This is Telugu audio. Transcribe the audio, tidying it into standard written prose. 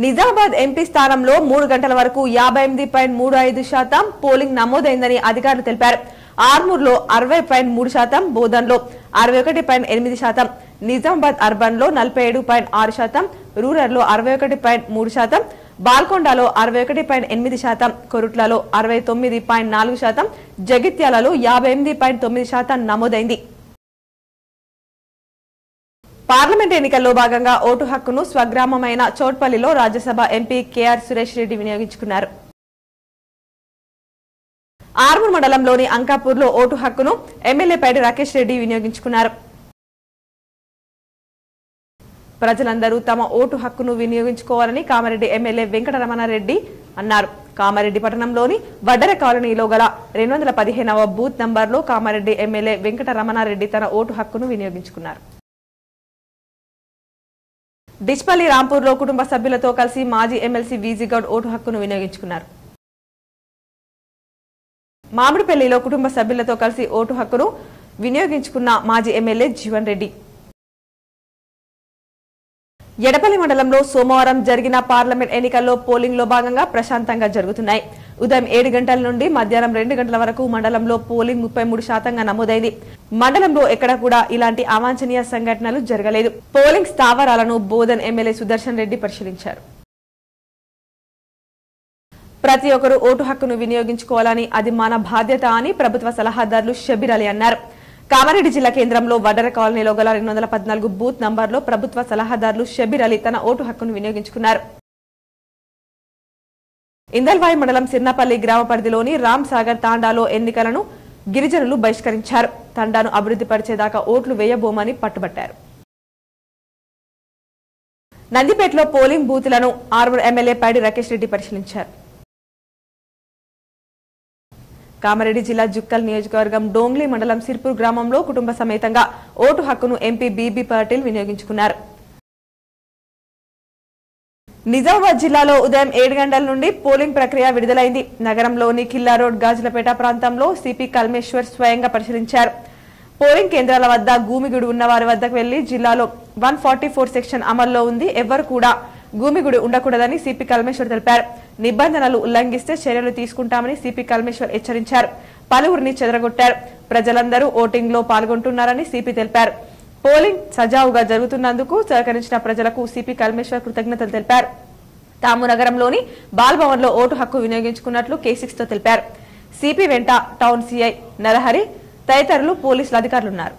నిజామాబాద్ ఎంపీ స్థానంలో 3 గంటల వరకు 58.35% పోలింగ్ నమోదైందని అధికారులు తెలిపారు. ఆర్మూర్లో 60.3%, బోధన్లో 61.8%, నిజామాబాద్ అర్బన్లో 47.6%, రూరల్లో 61.3%, బాల్కొండలో 61.8%, కొరుట్లలో 69.4%, జగిత్యాలలో 58.9% నమోదైంది. పార్లమెంట్ ఎన్నికల్లో భాగంగా ఓటు హక్కును స్వగ్రామమైన చోట్పల్లిలో రాజ్యసభ ఎంపీ కేఆర్ సురేష్ రెడ్డి వినియోగించుకున్నారు. ఆర్మూర్ మండలంలోని అంకాపూర్లో ఓటు హక్కును ఎమ్మెల్యే పైడి రాకేష్ రెడ్డి వినియోగించుకున్నారు. ప్రజలందరూ తమ ఓటు హక్కును వినియోగించుకోవాలని కామారెడ్డి ఎమ్మెల్యే వెంకటరమణారెడ్డి అన్నారు. కామారెడ్డి పట్టణంలోని వడ్డెర కాలనీలో గల 215వ బూత్ నంబర్లో కామారెడ్డి ఎమ్మెల్యే వెంకటరమణారెడ్డి తన ఓటు హక్కును వినియోగించుకున్నారు. డిచ్పల్లి రాంపూర్లో కుటుంబ సభ్యులతో కలిసి మాజీ ఎమ్మెల్సీ వీజీగౌడ్ ఓటు హక్కును వినియోగించుకున్నారు. మామిడిపల్లిలో కుటుంబ సభ్యులతో కలిసి ఓటు హక్కును వినియోగించుకున్న మాజీ ఎమ్మెల్యే జీవన్ రెడ్డి. ఎడపల్లి మండలంలో సోమవారం జరిగిన పార్లమెంట్ ఎన్నికల్లో పోలింగ్ లో భాగంగా ప్రశాంతంగా జరుగుతున్నాయి. ఉదయం 7 గంటల నుండి మధ్యాహ్నం 2 గంటల వరకు మండలంలో పోలింగ్ 33% నమోదైంది. మండలంలో ఎక్కడ కూడా ఇలాంటి అవాంఛనీయ సంఘటనలు జరగలేదు. పోలింగ్ స్థావరాలను బోధన్ ఎమ్మెల్యే సుదర్శన్ రెడ్డి పరిశీలించారు. ప్రతి ఒక్కరూ ఓటు హక్కును వినియోగించుకోవాలని, అది మన బాధ్యత అని ప్రభుత్వ సలహాదారులు షబీర్ అలీ అన్నారు. కామారెడ్డి జిల్లా కేంద్రంలో వడ్డెర కాలనీలో గల 214 బూత్ నంబర్లో ప్రభుత్వ సలహాదారులు షబీర్ అలీ తన ఓటు హక్కును వినియోగించుకున్నారు. ఇందల్వాయి మండలం సిర్నపల్లి గ్రామ పరిధిలోని రామ్ సాగర్ తాండాలో ఎన్నికలను గిరిజనులు బహిష్కరించారు. తండాను అభివృద్ధి పరిచేదాకా ఓట్లు వేయబోమని పట్టుబట్టారు. నందిపేటలో పోలింగ్ బూత్లను ఆర్మూర్ ఎమ్మెల్యే పైడి రాకేష్ రెడ్డి పరిశీలించారు. కామారెడ్డి జిల్లా జుక్కల్ నియోజకవర్గం డోంగ్లీ మండలం సిర్పూర్ గ్రామంలో కుటుంబ సమేతంగా ఓటు హక్కును ఎంపీ బీబీ పాటిల్ వినియోగించుకున్నారు. నిజామాబాద్ జిల్లాలో ఉదయం 7 గంటల నుండి పోలింగ్ ప్రక్రియ విడుదలైంది. నగరంలోని కిల్లా రోడ్, గాజులపేట ప్రాంతంలో సిపి కల్మేశ్వర్ స్వయంగా పరిశీలించారు. పోలింగ్ కేంద్రాల వద్ద గూమిగుడి ఉన్న వారి వద్దకు వెళ్లి జిల్లాలో 144 సెక్షన్ అమల్లో ఉంది, ఎవరు కూడా గూమిగుడి ఉండకూడదని సిపి కల్మేశ్వర్ తెలిపారు. నిబంధనలు ఉల్లంఘిస్తే చర్యలు తీసుకుంటామని సిపి కల్మేశ్వర్ హెచ్చరించారు. పలువురిని చెదరగొట్టారు. ప్రజలందరూ ఓటింగ్ లో పాల్గొంటున్నారని సిపి తెలిపారు. పోలింగ్ సజావుగా జరుగుతున్నందుకు సహకరించిన ప్రజలకు సిపి కల్మేశ్వర్ కృతజ్ఞతలు తెలిపారు. తాము నగరంలోని బాల్భవన్ లో ఓటు హక్కు వినియోగించుకున్నట్లు K6 తో తెలిపారు. సిపి వెంట టౌన్ సిఐ నరహరి తదితరులు పోలీసులు అధికారులున్నారు.